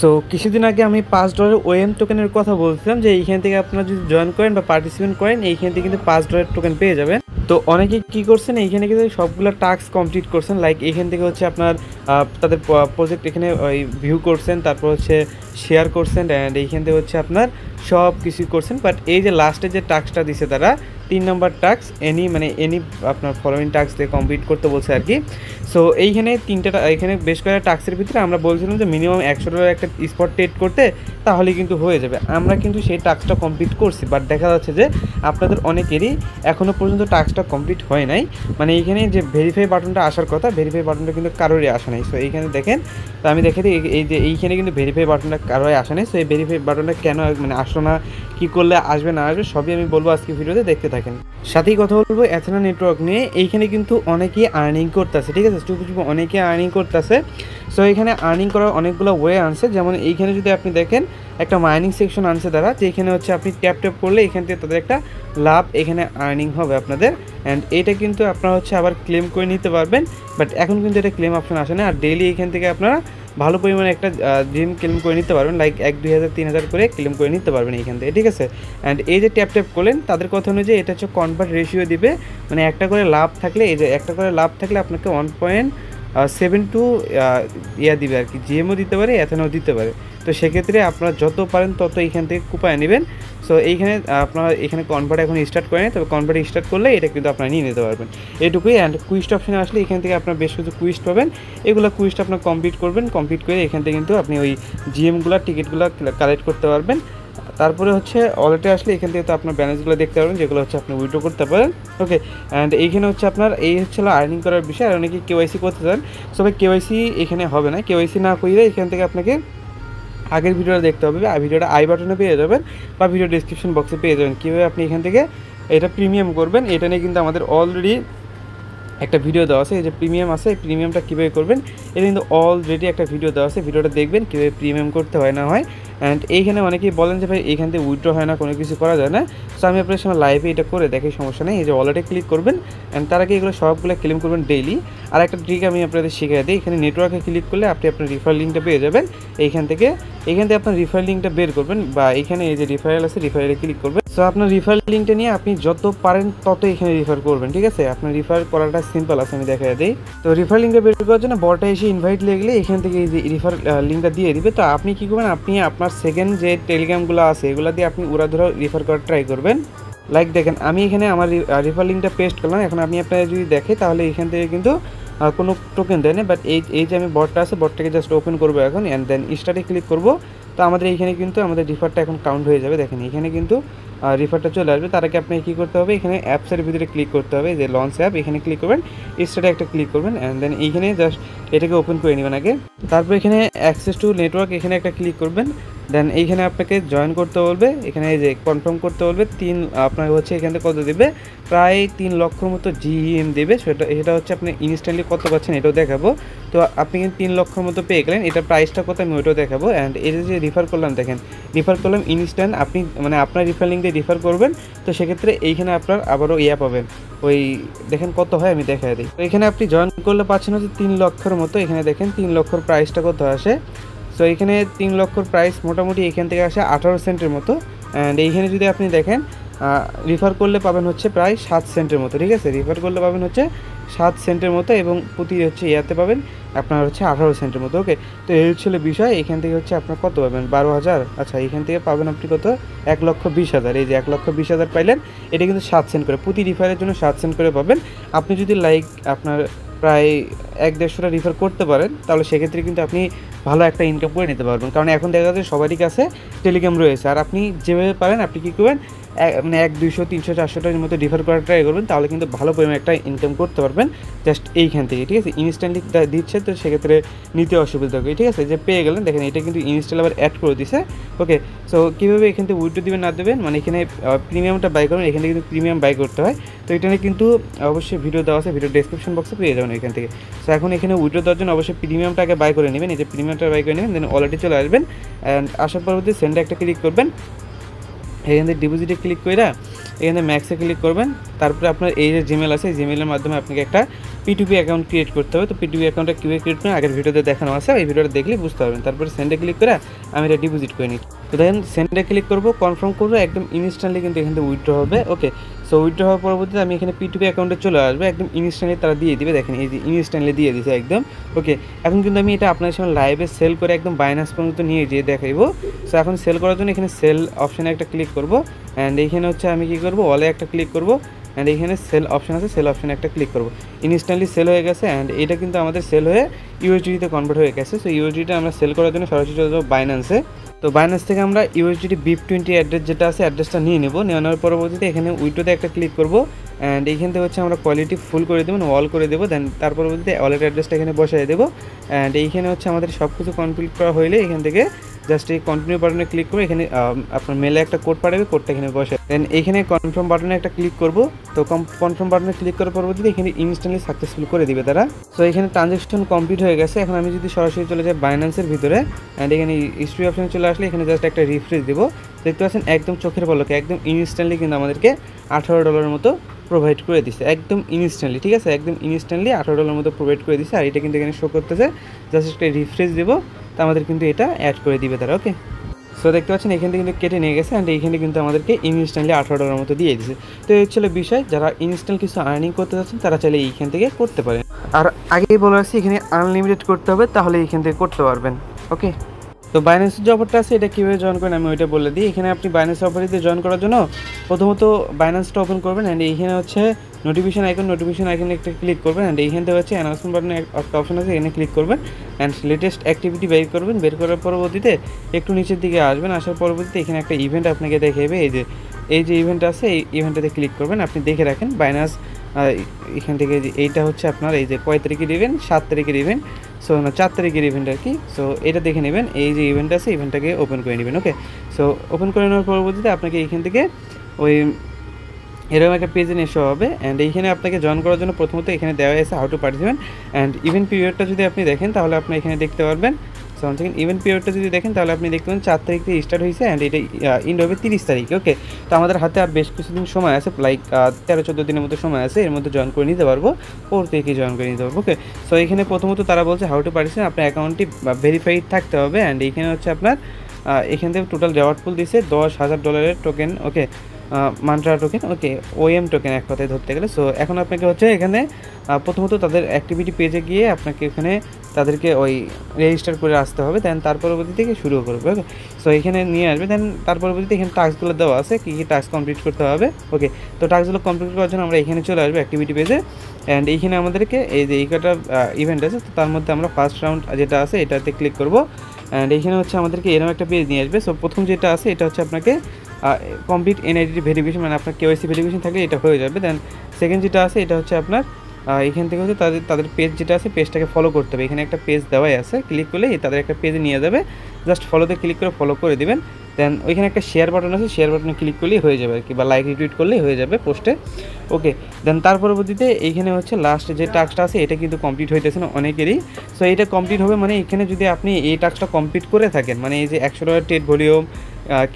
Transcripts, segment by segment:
So কিছুদিন আগে আমি $5 ওএম টোকেনের কথা বলছিলাম যে এইখান থেকে আপনারা যদি জয়েন করেন বা পার্টিসিপেট করেন এইখান থেকে কিন্তু $5 টোকেন পেয়ে যাবেন। তো অনেকে কি করছেন এইখানে কিন্তু সবগুলো টাস্ক কমপ্লিট করছেন, লাইক এইখান থেকে হচ্ছে আপনার তাদের প্রজেক্ট এখানে ওই ভিউ করছেন, তারপর হচ্ছে শেয়ার করছেন অ্যান্ড এইখান থেকে হচ্ছে আপনার সব কিছুই করছেন। বাট এই যে লাস্টে যে টাস্কটা দিছে তারা 3 নম্বর টাস্ক এনি আপনার ফলোইং টাস্ক দিয়ে কমপ্লিট করতে বলছে আর কি। সো এইখানে এখানে বেশ কয়েকটা টাস্কের ভিতরে আমরা বলছিলাম যে মিনিমাম $100 একটা স্পট ট্রেড করতে তাহলে কিন্তু হয়ে যাবে। আমরা কিন্তু সেই টাস্কটা কমপ্লিট করছি, বাট দেখা যাচ্ছে যে আপনাদের অনেকেরই এখনও পর্যন্ত টাস্কটা কমপ্লিট হয় নাই। মানে এইখানে যে ভেরিফাই বাটনটা আসার কথা, ভেরিফাই বাটনটা কিন্তু কারোরই আসা নাই। সো এইখানে দেখেন, তো আমি দেখে দিই এই যে এইখানে কিন্তু ভেরিফাই বাটনটা কারোরই আসা নেই। সো এই ভেরিফাই বাটনটা কেন আসলো না, কী করলে আসবে না আসবে সবই আমি বলবো আজকে ভিডিওতে, দেখতে থাকেন। সাথেই কথা বলবো অ্যাথেনা নেটওয়ার্ক নিয়ে। এইখানে কিন্তু অনেকেই আর্নিং করতেছে, ঠিক আছে, অনেকে আর্নিং করতেছে। সো এখানে আর্নিং করার অনেকগুলো ওয়ে আনছে, যেমন এইখানে যদি আপনি দেখেন একটা মাইনিং সেকশন আনছে তারা, যে এখানে হচ্ছে আপনি ট্যাপ করলে এখান থেকে তাদের একটা লাভ এখানে আর্নিং হবে আপনাদের। অ্যান্ড এটা কিন্তু আপনারা হচ্ছে আবার ক্লেম করে নিতে পারবেন, বাট এখন কিন্তু এটা ক্লেম অপশন আসে না। আর ডেইলি এখান থেকে আপনারা ভালো পরিমাণে একটা জিম ক্লেম করে নিতে পারবেন, লাইক 1-2,000-3,000 করে ক্লেম করে নিতে পারবেন এইখান থেকে, ঠিক আছে। অ্যান্ড এই যে ট্যাপ করলেন তাদের কথা অনুযায়ী এটা হচ্ছে কনভার্ট রেশিও দিবে, মানে একটা করে লাভ থাকলে, এই যে একটা করে লাভ থাকলে আপনাকে 1.72 দিবে আর কি, জিএমও দিতে পারে, এথেনাও দিতে পারে। তো সেক্ষেত্রে আপনারা যত পারেন তত এইখান থেকে কুপায় নেবেন। সো এইখানে আপনারা এখানে কনভার্ট এখন স্টার্ট করেন, তবে কনভার্ট স্টার্ট করলে এটা কিন্তু আপনারা নিয়ে নিতে পারবেন, এটুকুই। অ্যান্ড কুইস্ট অপশানে আসলে এখান থেকে আপনার বেশ কিছু কুইস্ট পাবেন, এগুলো কুইস্ট আপনার কমপ্লিট করবেন, কমপ্লিট করে এখান থেকে কিন্তু আপনি ওই জিএমগুলো টিকিটগুলো কালেক্ট করতে পারবেন। তারপরে হচ্ছে ওয়ালেটে আসলে এখান থেকে তো আপনার ব্যালেন্সগুলো দেখতে পারবেন, যেগুলো হচ্ছে আপনি উইথড্র করতে পারেন, ওকে। অ্যান্ড এইখানে হচ্ছে আপনার এই হচ্ছে আর্নিং করার বিষয়। আর অনেকে কেওয়াইসি করতে চান, সবাই কেওয়াইসি এখানে হবে না, কেওয়াইসি না করলে এখান থেকে আপনাকে আগের ভিডিওটা দেখতে হবে, আর ভিডিওটা আই বাটনে পেয়ে যাবেন বা ভিডিও ডিসক্রিপশন বক্সে পেয়ে যাবেন কীভাবে আপনি এখান থেকে এটা প্রিমিয়াম করবেন। এটা নিয়ে কিন্তু আমাদের অলরেডি একটা ভিডিও দেওয়া আছে, এই যে প্রিমিয়াম আছে, এই প্রিমিয়ামটা কীভাবে করবেন এটা কিন্তু অলরেডি একটা ভিডিও দেওয়া আছে, ভিডিওটা দেখবেন কীভাবে প্রিমিয়াম করতে হয় না হয়। অ্যান্ড এইখানে অনেকেই বলেন যে ভাই এইখান থেকে উইথড্র হয় না, কোনো কিছু করা যায় না। সো আমি আপনার সময় লাইভে এটা করে দেখি, সমস্যা নেই। এই যে ওয়ালেটে ক্লিক করবেন অ্যান্ড তার আগে এগুলো সবগুলো ক্লেম করবেন ডেইলি। আর একটা ট্রিক আমি আপনাদের শিখিয়ে দিই, এখানে নেটওয়ার্কে ক্লিক করলে আপনি আপনার রিফার লিঙ্কটা পেয়ে যাবেন। এইখান থেকে আপনার রিফার লিঙ্কটা বের করবেন, বা এখানে এই যে রিফারেল আছে, রিফারেলে ক্লিক করবেন। সো আপনার রিফার লিঙ্কটা নিয়ে আপনি যত পারেন তত এখানে রিফার করবেন, ঠিক আছে। আপনার রিফার করাটা সিম্পল আছে, আমি দেখা দিই। তো রিফার লিঙ্কটা বের করার জন্য বটে এসে ইনভাইট লিখলে এখান থেকে এই যে রিফার লিঙ্কটা দিয়ে দিবে। তো আপনি কী করবেন, আপনি আপনার সেকেন্ড যে টেলিগ্রামগুলো আছে এগুলো দিয়ে আপনি উড়াধুরা রিফার করার ট্রাই করবেন। লাইক দেখেন আমি এখানে আমার রিফার লিঙ্কটা পেস্ট করলাম। এখন আপনি আপনারা যদি দেখে তাহলে এখান থেকে কিন্তু কোনো টোকেন দেয় না, বাট এই যে আমি বটটা আছে, বটটাকে জাস্ট ওপেন করবো এখন, অ্যান্ড দেন স্টার্টে ক্লিক করবো। তো আমাদের এইখানে কিন্তু আমাদের রিফারটা এখন কাউন্ট হয়ে যাবে। দেখেন এখানে কিন্তু রিফারটা চলে আসবে। তার আগে আপনাকে কী করতে হবে, এখানে অ্যাপসের ভিতরে ক্লিক করতে হবে, যে লঞ্চ অ্যাপ, এখানে ক্লিক করবেন, স্টার্টে একটা ক্লিক করবেন, অ্যান্ড দেন এইখানে জাস্ট এটাকে ওপেন করে নেবেন আগে। তারপর এখানে অ্যাক্সেস টু নেটওয়ার্ক এখানে একটা ক্লিক করবেন, দেন এইখানে আপনাকে জয়েন করতে বলবে, এখানে এই যে কনফার্ম করতে বলবে। আপনার হচ্ছে এখান থেকে কত দেবে, প্রায় 3 লক্ষর মতো জিএম দেবে। সেটা হচ্ছে আপনি ইনস্ট্যান্টলি কত পাচ্ছেন এটাও দেখাবো। তো আপনি কিন্তু 3 লক্ষর মতো পেয়ে গেলেন, এটা প্রাইসটা কত আমি ওইটাও দেখাবো। অ্যান্ড এই যে রিফার করলাম, দেখেন রিফার করলাম ইনস্ট্যান্ট, আপনি আপনার রিফার লিঙ্ক দিয়ে রিফার করবেন। তো সেক্ষেত্রে এইখানে আপনার আবারও পাবেন, ওই দেখেন কত হয় আমি দেখাই দিই। তো এখানে আপনি জয়েন করলে পাচ্ছেন হচ্ছে 3 লক্ষর মতো। এখানে দেখেন 3 লক্ষর প্রাইসটা কত আসে। সো এখানে 3 লক্ষর প্রাইস মোটামুটি এখান থেকে আসে 18 সেন্টের মতো। অ্যান্ড এইখানে যদি আপনি দেখেন রিফার করলে পাবেন হচ্ছে প্রায় 7 সেন্টের মতো, ঠিক আছে। রিফার করলে পাবেন হচ্ছে 7 সেন্টের মতো, এবং প্রতি হচ্ছে পাবেন আপনার হচ্ছে 18 সেন্টের মতো, ওকে। তো এই হচ্ছে বিষয়। এখান থেকে হচ্ছে আপনার কত পাবেন, 12,000। আচ্ছা এখান থেকে পাবেন আপনি কত, 1,20,000। এই যে 1,20,000 পাইলেন, এটা কিন্তু 7 সেন্ট করে, প্রতি রিফারের জন্য 7 সেন্ট করে পাবেন। আপনি যদি লাইক আপনার প্রায় 1-150টা রিফার করতে পারেন তাহলে সেক্ষেত্রে কিন্তু আপনি ভালো একটা ইনকাম করে নিতে পারবেন। কারণ এখন দেখা যাচ্ছে সবারই কাছে টেলিগ্রাম রয়েছে, আর আপনি যেভাবে পারেন আপনি কী করবেন, 100, 200, 300, 400টার মতো রিফার করার ট্রাই করবেন, তাহলে কিন্তু ভালো পরিমাণে একটা ইনকাম করতে পারবেন জাস্ট এইখান থেকে, ঠিক আছে। ইনস্ট্যান্টলি দিচ্ছে, তো সেক্ষেত্রে নিতে অসুবিধা হবে, ঠিক আছে। যে পেয়ে গেলেন, দেখেন এটা কিন্তু ইনস্টল আবার অ্যাড করে দিছে, ওকে। সো কীভাবে এখান থেকে উইথড্র দেবেন না দেবেন, এখানে প্রিমিয়ামটা বাই করবেন, এখানে কিন্তু প্রিমিয়াম বাই করতে হয়। তো এটা নিয়ে কিন্তু অবশ্যই ভিডিও দেওয়া আছে, ভিডিও ডেসক্রিপশন বক্সে পেয়ে যাবেন এখান থেকে। সো এখন এখানে উইথড্র দেওয়ার জন্য অবশ্যই প্রিমিয়ামটাকে বাই করে নেবেন, এই যে প্রিমিয়ামটা বাই করে নেবেন, দেন ওয়ালেটে চলে আসবেন। অ্যান্ড আসার পরবর্তী সেন্ডে একটা ক্লিক করবেন, এখান থেকে ডিপোজিটে ক্লিক করে এখানে ম্যাক্সে ক্লিক করবেন। তারপরে আপনার এই যে জিমেল আছে, এই জিমেলের মাধ্যমে আপনাকে একটা P2P অ্যাকাউন্ট ক্রিয়েট করতে হবে। তো P2P অ্যাকাউন্টটা কীভাবে ক্রিয়েট করবেন আগের ভিডিওতে দেখানো আছে, এই ভিডিওটা দেখলে বুঝতে পারবেন। তারপরে সেন্ডে ক্লিক করে আমি এটা ডিপোজিট করে নিই। তো দেখেন সেন্ডে ক্লিক করবো, কনফার্ম করবো, একদম ইনস্ট্যান্টলি কিন্তু এখান থেকে উইথড্র হবে। ওকে, সো উইথড্র হওয়ার পরবর্তীতে আমি এখানে P2P অ্যাকাউন্টে চলে আসবে, একদম ইনস্ট্যান্টলি তারা দিয়ে দিবে। দেখেন এই যে ইনস্ট্যান্টলি দিয়ে দিছে একদম। ওকে, এখন কিন্তু আমি এটা আপনার সামনে লাইভে সেল করে একদম বাইনান্স পর্যন্ত নিয়ে যেয়ে দেখাইবো। সো এখন সেল করার জন্য এখানে সেল অপশানে একটা ক্লিক করবো, অ্যান্ড এইখানে হচ্ছে আমি কী করবো, ওয়ালে একটা ক্লিক করবো, অ্যান্ড এইখানে সেল অপশান আছে, সেল অপশানে একটা ক্লিক করবো। ইনস্ট্যান্টলি সেল হয়ে গেছে, অ্যান্ড এটা কিন্তু আমাদের সেল হয়ে ইউএসডিতে কনভার্ট হয়ে গেছে। সো ইউএসডিটা আমরা সেল করার জন্য সরাসরি চলে যাবো বাইন্যান্সে। তো বাইন্যান্স থেকে আমরা ইউএসডি BIP20 অ্যাড্রেস যেটা আছে অ্যাড্রেসটা নিয়ে নেওয়ার পরবর্তীতে এখানে উইথড্রতে একটা ক্লিক করবো, অ্যান্ড এইখান থেকে হচ্ছে আমরা কোয়ালিটি ফুল করে দেবো, ওয়াল করে দেবো। দেন তার পরবর্তীতে ওয়ালেট অ্যাড্রেসটা এখানে বসাই দেবো, অ্যান্ড এইখানে হচ্ছে আমাদের সব কিছু কমপ্লিট করা হইলে এখান থেকে জাস্ট এই কন্টিনিউ বাটনে ক্লিক করে এখানে আপনার মেলে একটা কোড পাঠাবে, কোডটা এখানে বসে দেন এইখানে কনফার্ম বাটনে একটা ক্লিক করব। তো কনফার্ম বাটনে ক্লিক করার পরবর্তীতে এখানে ইনস্ট্যান্টলি সাকসেসফুল করে দিবে তারা। সো এখানে ট্রানজ্যাকশন কমপ্লিট হয়ে গেছে। এখন আমি যদি সরাসরি চলে যাই বাইন্যান্সের ভিতরে, অ্যান্ড এখানে হিস্ট্রি অপশানে চলে আসলে এখানে জাস্ট একটা রিফ্রেশ দেবো। দেখতে পাচ্ছেন একদম চোখের পলকে একদম ইনস্ট্যান্টলি কিন্তু আমাদেরকে $18 মতো প্রোভাইড করে দিচ্ছে, একদম ইনস্ট্যান্টলি। ঠিক আছে, একদম ইনস্ট্যান্টলি $18 মতো প্রোভাইড করে দিচ্ছে। আর এটা কিন্তু এখানে শো করতেছে, জাস্ট একটা রিফ্রেশ দেবো, তো আমাদের কিন্তু এটা অ্যাড করে দিবে তারা। ওকে, সো দেখতে পাচ্ছেন এখান থেকে কিন্তু কেটে নিয়ে গেছে, অ্যান্ড এইখানে কিন্তু আমাদেরকে ইনস্ট্যান্টলি $18 মতো দিয়ে দিচ্ছে। তো এই ছিল বিষয়, যারা ইনস্ট্যান্ট কিছু আর্নিং করতে যাচ্ছেন তারা চাইলে এইখান থেকে করতে পারেন। আর আগেই বলে রাখছি এখানে আনলিমিটেড করতে হবে, তাহলে এইখান থেকে করতে পারবেন। ওকে, তো বাইন্যান্সের যে অফারটা আছে এটা কীভাবে জয়েন করেন আমি ওইটা বলে দিই। এখানে আপনি বাইন্যান্স অফারিতে জয়েন করার জন্য প্রথমত বাইন্যান্সটা ওপেন করবেন, অ্যান্ড এইখানে হচ্ছে নোটিফিকেশন আইকনে একটা ক্লিক করবেন, অ্যান্ড এইখান থেকে হচ্ছে অ্যানাউন্সমেন্ট বাটনে একটা অপশন আছে, এখানে ক্লিক করবেন, অ্যান্ড লেটেস্ট অ্যাক্টিভিটি বের করবেন। বের করার পরবর্তীতে একটু নিচের দিকে আসবেন, আসার পরবর্তীতে এখানে একটা ইভেন্ট আপনাকে দেখাবে। এই যে ইভেন্ট আছে এই ইভেন্টটাতে ক্লিক করবেন। আপনি দেখে রাখেন বাইন্যান্স এখান থেকে এইটা হচ্ছে আপনার এই যে কয় তারিখের ইভেন্ট, 7 তারিখের ইভেন্ট, সো না 4 তারিখের ইভেন্ট আর কি। সো এটা দেখে নেবেন, এই যে ইভেন্ট আছে ইভেন্টটাকে ওপেন করে নেবেন। ওকে, সো ওপেন করে নেওয়ার পরবর্তীতে আপনাকে এইখান থেকে ওই এরকম একটা পেজে নিয়ে আসা হবে, অ্যান্ড এইখানে আপনাকে জয়েন করার জন্য প্রথমত এখানে দেওয়া আছে how to participate, and event পিরিয়ডটা যদি আপনি দেখেন তাহলে আপনি এখানে দেখতে পারবেন। সো সেকেন্ড ইভেন্ট পিরিয়ডটা যদি দেখেন তাহলে আপনি দেখতে পাবেন 4 তারিখ থেকে স্টার্ট হয়েছে, অ্যান্ড এটা এন্ড হবে 30 তারিখে। ওকে, তো আমাদের হাতে আর বেশ কিছুদিন সময় আছে, লাইক 13-14 দিনের মতো সময় আছে, এর মধ্যে জয়েন করে নিতে পারবো, 4 তারিখে জয়েন করে নিতে পারবো। ওকে, সো এখানে প্রথমত তারা বলছে হাউ টু পার্টিসিপেট, আপনার অ্যাকাউন্টটি ভেরিফাইড থাকতে হবে, অ্যান্ড এইখানে হচ্ছে আপনার এখান থেকে টোটাল রেওয়ার্ড পুল দিচ্ছে $10,000 টোকেন। ওকে, মান্ট্রা টোকেন, ওকে ওএম টোকেন এক কথায় ধরতে গেলে। সো এখন আপনাকে হচ্ছে এখানে প্রথমত তাদের অ্যাক্টিভিটি পেজে গিয়ে আপনাকে এখানে তাদেরকে ওই রেজিস্টার করে আসতে হবে, দেন তার পরবর্তী থেকে শুরু করবে। ওকে, সো এখানে নিয়ে আসবে, দেন তার পরবর্তীতে এখানে টাস্কগুলো দেওয়া আছে, কী কী টাস্ক কমপ্লিট করতে হবে। ওকে, তো টাস্কগুলো কমপ্লিট করার জন্য আমরা এখানে চলে আসবো অ্যাক্টিভিটি পেজে, অ্যান্ড এইখানে আমাদেরকে এই যে এই কটা ইভেন্ট আছে, তো তার মধ্যে আমরা ফার্স্ট রাউন্ড যেটা আছে এটাতে ক্লিক করবো, অ্যান্ড এইখানে হচ্ছে আমাদেরকে এরকম একটা পেজ নিয়ে আসবে। সো প্রথম যেটা আছে এটা হচ্ছে আপনাকে কমপ্লিট এনআইডি ভেরিফিকেশন, মানে আপনার কেওয়াইসি ভেরিফিকেশন থাকলে এটা হয়ে যাবে। দেন সেকেন্ড যেটা আছে এটা হচ্ছে আপনার এখান থেকে হচ্ছে তাদের পেজ যেটা আছে পেজটাকে ফলো করতে হবে। এখানে একটা পেজ দেওয়াই আছে, ক্লিক করলেই তাদের একটা পেজে নিয়ে যাবে, জাস্ট ফলোতে ক্লিক করে ফলো করে দিবেন। দেন ওইখানে একটা শেয়ার বাটন আছে, শেয়ার বাটনে ক্লিক করলেই হয়ে যাবে আর কি, বা লাইক রিটুইট করলেই হয়ে যাবে পোস্টে। ওকে, দেন তার পরবর্তীতে এইখানে হচ্ছে লাস্ট যে টাস্কটা আছে এটা কিন্তু কমপ্লিট হইতেছে না অনেকেরই। সো এটা কমপ্লিট হবে মানে এখানে যদি আপনি এই টাস্কটা কমপ্লিট করে থাকেন, মানে এই যে $100 ট্রেড ভলিউম,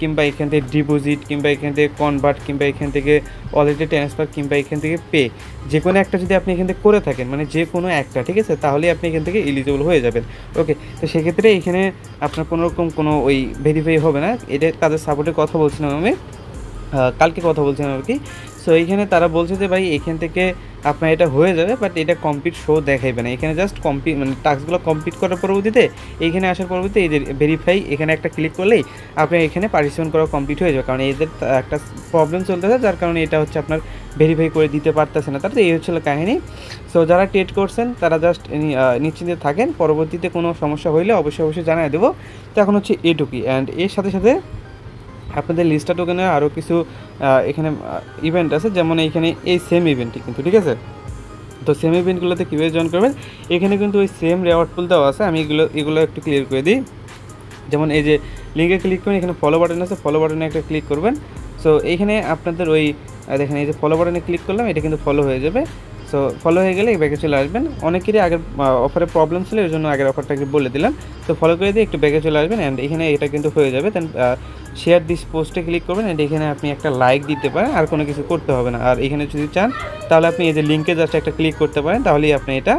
কিংবা এখান থেকে ডিপোজিট, কিংবা এখান থেকে কনভার্ট, কিংবা এখান থেকে ওয়ালেটে ট্রান্সফার, কিংবা এখান থেকে পে, যে কোনো একটা যদি আপনি এখান থেকে করে থাকেন, মানে যে কোনো একটা, ঠিক আছে, তাহলেই আপনি এখান থেকে এলিজিবল হয়ে যাবেন। ওকে, তো সেক্ষেত্রে এখানে আপনার কোনো রকম কোনো ওই ভেরিফাই হবে না। এটা তাদের সাপোর্টের কথা বলছিলাম আমি, কালকে কথা বলছিলাম আর কি। সো এইখানে তারা বলছে যে ভাই এখান থেকে আপনার এটা হয়ে যাবে, বাট এটা কমপ্লিট শো দেখাইবে না। এখানে জাস্ট মানে টাস্কগুলো কমপ্লিট করার পরবর্তীতে এইখানে আসার পরবর্তীতে এই যে ভেরিফাই এখানে একটা ক্লিক করলেই আপনার এখানে পার্টিসিপেট করা কমপ্লিট হয়ে যাবে, কারণ এদের একটা প্রবলেম চলতেছে, যার কারণে এটা হচ্ছে আপনার ভেরিফাই করে দিতে পারতেছে না। তারপরে এই হচ্ছিল কাহিনী। সো যারা ট্রেড করছেন তারা জাস্ট নিশ্চিন্তে থাকেন, পরবর্তীতে কোনো সমস্যা হইলে অবশ্যই জানিয়ে দেবো। তো এখন হচ্ছে এটুকুই, অ্যান্ড এর সাথে সাথে আপনাদের লিস্টা টোকেনে আরও কিছু এখানে ইভেন্ট আছে, যেমন এইখানে এই সেম ইভেন্টটি কিন্তু, ঠিক আছে। তো সেম ইভেন্টগুলোতে কীভাবে জয়েন করবেন, এখানে কিন্তু ওই সেম রেওয়ার্ড পুল দেওয়া আছে। আমি এগুলো একটু ক্লিয়ার করে দিই। যেমন এই যে লিঙ্কে ক্লিক করুন, এখানে ফলো বাটন আছে, ফলো বাটনে একটা ক্লিক করবেন। সো এইখানে আপনাদের ওই দেখেন এই যে ফলো বাটনে ক্লিক করলাম, এটা কিন্তু ফলো হয়ে যাবে। সো ফলো হয়ে গেলে ব্যাকে চলে আসবেন। অনেকেরই আগের অফারে প্রবলেম ছিল, এর জন্য আগের অফারটাকে বলে দিলাম। তো ফলো করে দিয়ে একটু ব্যাকে চলে আসবেন অ্যান্ড এখানে এটা কিন্তু হয়ে যাবে। দেন শেয়ার দিস পোস্টে ক্লিক করবেন অ্যান্ড এখানে আপনি একটা লাইক দিতে পারেন, আর কোনো কিছু করতে হবে না। আর এখানে যদি চান তাহলে আপনি এই যে লিঙ্কে জাস্ট একটা ক্লিক করতে পারেন, তাহলেই আপনি এটা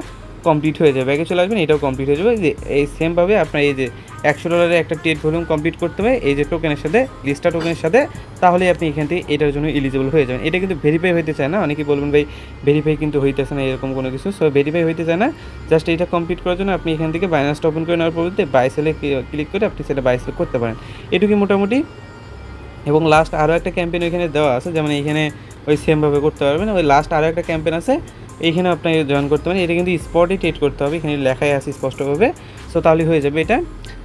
কমপ্লিট হয়ে যাবে। ব্যাকে চলে আসবেন, এটাও কমপ্লিট হয়ে যাবে। যে এই সেমভাবে আপনার এই যে $100 একটা ট্রেড ভলিউম কমপ্লিট করতে হবে এই যে টোকেনের সাথে, লিস্টা টোকেনের সাথে, তাহলেই আপনি এখান থেকে এটার জন্য এলিজিবল হয়ে যাবেন। এটা কিন্তু ভেরিফাই হইতে চায় না, অনেকেই বলবেন ভাই ভেরিফাই কিন্তু হইতেছে না এরকম কোনো কিছু। সো ভেরিফাই হইতে চায় না, জাস্ট এটা কমপ্লিট করার জন্য আপনি এখান থেকে বাইন্যান্সটা ওপেন করে নেওয়ার পরবর্তীতে বাই সেলে ক্লিক করে আপনি সেটা বাই সেল করতে পারেন। এটুকুই মোটামুটি। এবং লাস্ট আরও একটা ক্যাম্পেইন ওইখানে দেওয়া আছে, যেমন এইখানে ওই সেমভাবে করতে পারবেন। ওই লাস্ট আরও একটা ক্যাম্পেইন আছে, এইখানে আপনাকে জয়েন করতে পারেন। এটা কিন্তু স্পটে ট্রেড করতে হবে, এখানে লেখাই আছে স্পষ্টভাবে। সো তাহলে হয়ে যাবে এটা।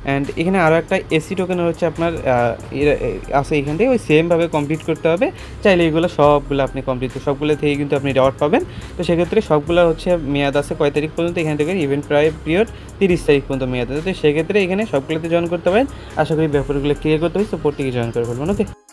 অ্যান্ড এখানে আরও একটা এসি টোকেনের হচ্ছে আপনার আছে, এখান থেকে ওই সেমভাবে কমপ্লিট করতে হবে। চাইলে এইগুলো সবগুলো আপনি কমপ্লিট, সবগুলো থেকে কিন্তু আপনি রিওয়ার্ড পাবেন। তো সেক্ষেত্রে সবগুলো হচ্ছে মেয়াদ আছে কয় তারিখ পর্যন্ত, এখান থেকে ইভেন্ট পিরিয়ড 30 তারিখ পর্যন্ত মেয়াদ আছে। তো সেক্ষেত্রে এখানে সবগুলোতে জয়েন করতে পারেন। আশা করি ব্যাপারগুলো ক্লিয়ার করতে হবে, তো প্রত্যেকে জয়েন করে ফেলবেন। ওকে।